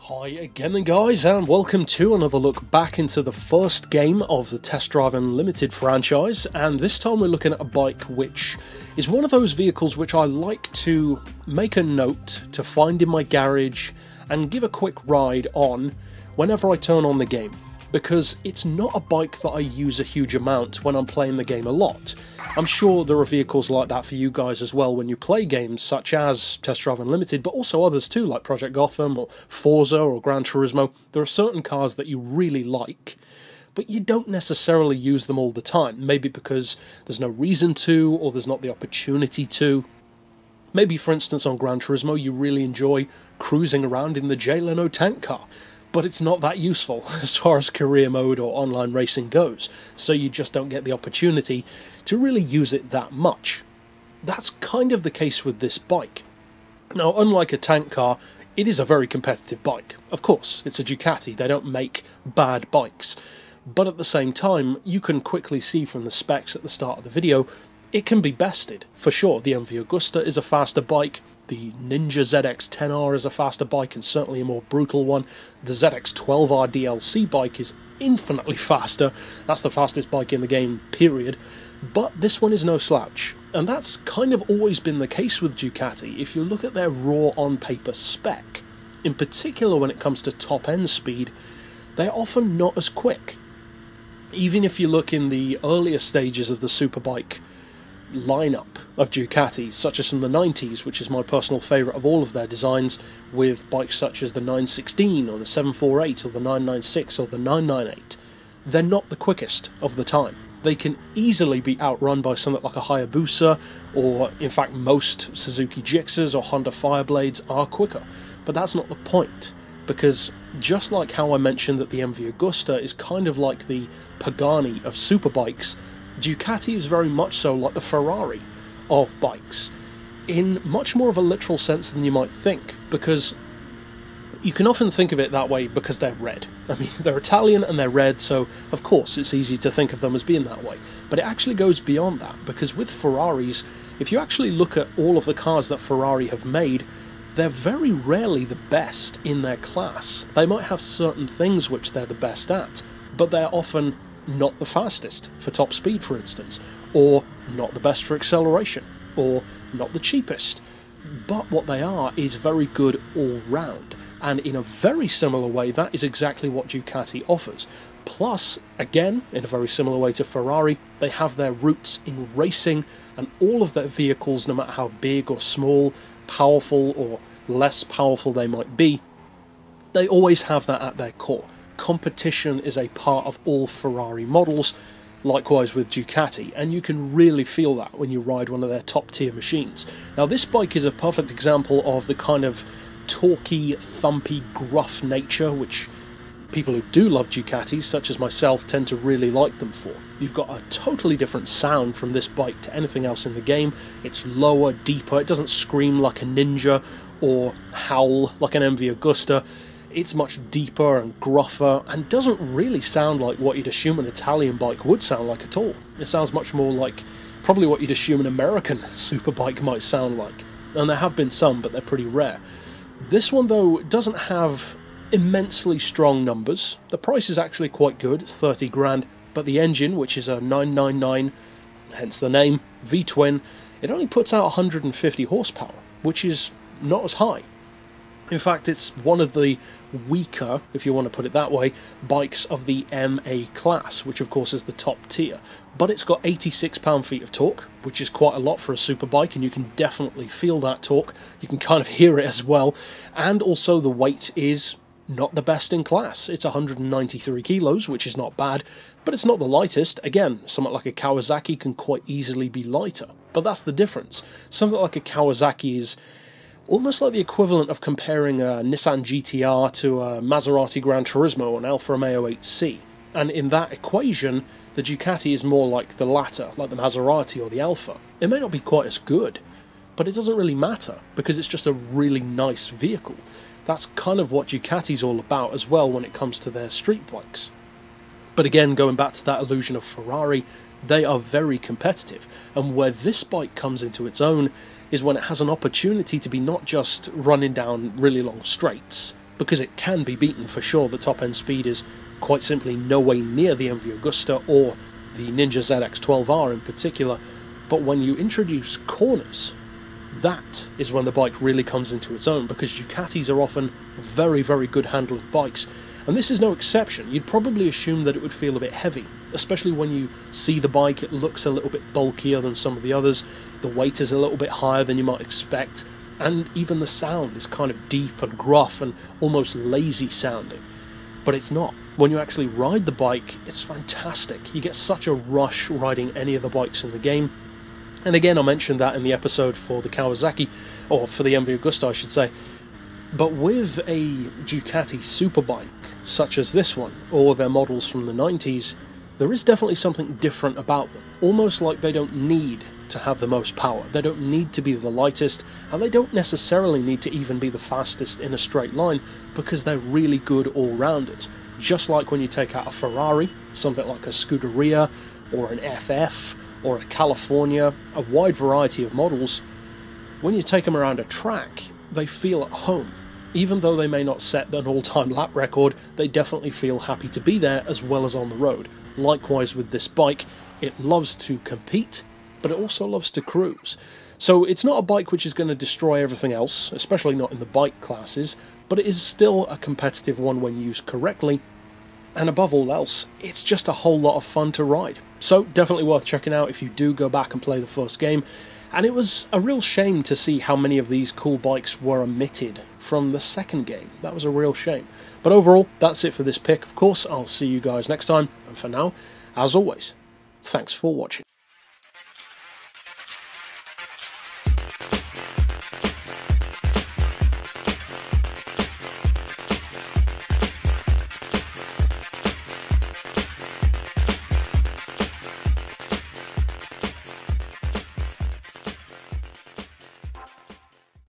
Hi again then guys, and welcome to another look back into the first game of the Test Drive Unlimited franchise, and this time we're looking at a bike which is one of those vehicles which I like to make a note to find in my garage and give a quick ride on whenever I turn on the game, because it's not a bike that I use a huge amount when I'm playing the game a lot. I'm sure there are vehicles like that for you guys as well when you play games such as Test Drive Unlimited, but also others too, like Project Gotham or Forza or Gran Turismo. There are certain cars that you really like, but you don't necessarily use them all the time. Maybe because there's no reason to, or there's not the opportunity to. Maybe, for instance, on Gran Turismo you really enjoy cruising around in the Jay Leno tank car, but it's not that useful as far as career mode or online racing goes, so you just don't get the opportunity to really use it that much. That's kind of the case with this bike. Now, unlike a tank car, it is a very competitive bike. Of course, it's a Ducati, they don't make bad bikes, but at the same time, you can quickly see from the specs at the start of the video, it can be bested, for sure. The MV Agusta is a faster bike, the Ninja ZX-10R is a faster bike and certainly a more brutal one. The ZX-12R DLC bike is infinitely faster. That's the fastest bike in the game, period. But this one is no slouch. And that's kind of always been the case with Ducati. If you look at their raw on-paper spec, in particular when it comes to top-end speed, they're often not as quick. Even if you look in the earlier stages of the superbike lineup of Ducati, such as from the 90s, which is my personal favourite of all of their designs, with bikes such as the 916 or the 748 or the 996 or the 998, they're not the quickest of the time. They can easily be outrun by something like a Hayabusa, or in fact most Suzuki Gixxers or Honda Fireblades are quicker, but that's not the point, because just like how I mentioned that the MV Agusta is kind of like the Pagani of superbikes, Ducati is very much so like the Ferrari of bikes, in much more of a literal sense than you might think, because you can often think of it that way because they're red. I mean, they're Italian and they're red, so of course it's easy to think of them as being that way. But it actually goes beyond that, because with Ferraris, if you actually look at all of the cars that Ferrari have made, they're very rarely the best in their class. They might have certain things which they're the best at, but they're often not the fastest for top speed, for instance, or not the best for acceleration, or not the cheapest. But what they are is very good all round, and in a very similar way that is exactly what Ducati offers. Plus, again, in a very similar way to Ferrari, they have their roots in racing, and all of their vehicles, no matter how big or small, powerful or less powerful they might be, they always have that at their core. Competition is a part of all Ferrari models, likewise with Ducati, and you can really feel that when you ride one of their top tier machines. Now, this bike is a perfect example of the kind of torquey, thumpy, gruff nature which people who do love Ducatis, such as myself, tend to really like them for. You've got a totally different sound from this bike to anything else in the game. It's lower, deeper, it doesn't scream like a Ninja or howl like an MV Agusta. It's much deeper and gruffer, and doesn't really sound like what you'd assume an Italian bike would sound like at all. It sounds much more like probably what you'd assume an American superbike might sound like. And there have been some, but they're pretty rare. This one, though, doesn't have immensely strong numbers. The price is actually quite good, it's 30 grand, but the engine, which is a 999, hence the name, V-twin, it only puts out 150 horsepower, which is not as high. In fact, it's one of the weaker, if you want to put it that way, bikes of the MA class, which of course is the top tier. But it's got 86 pound-feet of torque, which is quite a lot for a superbike, and you can definitely feel that torque. You can kind of hear it as well. And also the weight is not the best in class. It's 193 kilos, which is not bad, but it's not the lightest. Again, something like a Kawasaki can quite easily be lighter. But that's the difference. Something like a Kawasaki is almost like the equivalent of comparing a Nissan GTR to a Maserati Gran Turismo or an Alfa Romeo 8C. And in that equation, the Ducati is more like the latter, like the Maserati or the Alfa. It may not be quite as good, but it doesn't really matter, because it's just a really nice vehicle. That's kind of what Ducati's all about as well when it comes to their street bikes. But again, going back to that illusion of Ferrari, they are very competitive, and where this bike comes into its own is when it has an opportunity to be not just running down really long straights, because it can be beaten for sure. The top end speed is quite simply no way near the MV Agusta or the Ninja ZX-12R in particular, but when you introduce corners, that is when the bike really comes into its own, because Ducatis are often very, very good handling bikes, and this is no exception. You'd probably assume that it would feel a bit heavy, especially when you see the bike. It looks a little bit bulkier than some of the others, the weight is a little bit higher than you might expect, and even the sound is kind of deep and gruff and almost lazy sounding. But it's not. When you actually ride the bike, it's fantastic. You get such a rush riding any of the bikes in the game. And again, I mentioned that in the episode for the Kawasaki, or for the MV Agusta I should say. But with a Ducati superbike, such as this one, or their models from the 90s, there is definitely something different about them. Almost like they don't need to have the most power. They don't need to be the lightest, and they don't necessarily need to even be the fastest in a straight line, because they're really good all-rounders. Just like when you take out a Ferrari, something like a Scuderia, or an FF, or a California, a wide variety of models, when you take them around a track, they feel at home. Even though they may not set an all-time lap record, they definitely feel happy to be there as well as on the road. Likewise with this bike, it loves to compete, but it also loves to cruise. So it's not a bike which is going to destroy everything else, especially not in the bike classes, but it is still a competitive one when used correctly, and above all else, it's just a whole lot of fun to ride. So definitely worth checking out if you do go back and play the first game. And it was a real shame to see how many of these cool bikes were omitted from the second game. That was a real shame. But overall, that's it for this pick. Of course, I'll see you guys next time. And for now, as always, thanks for watching.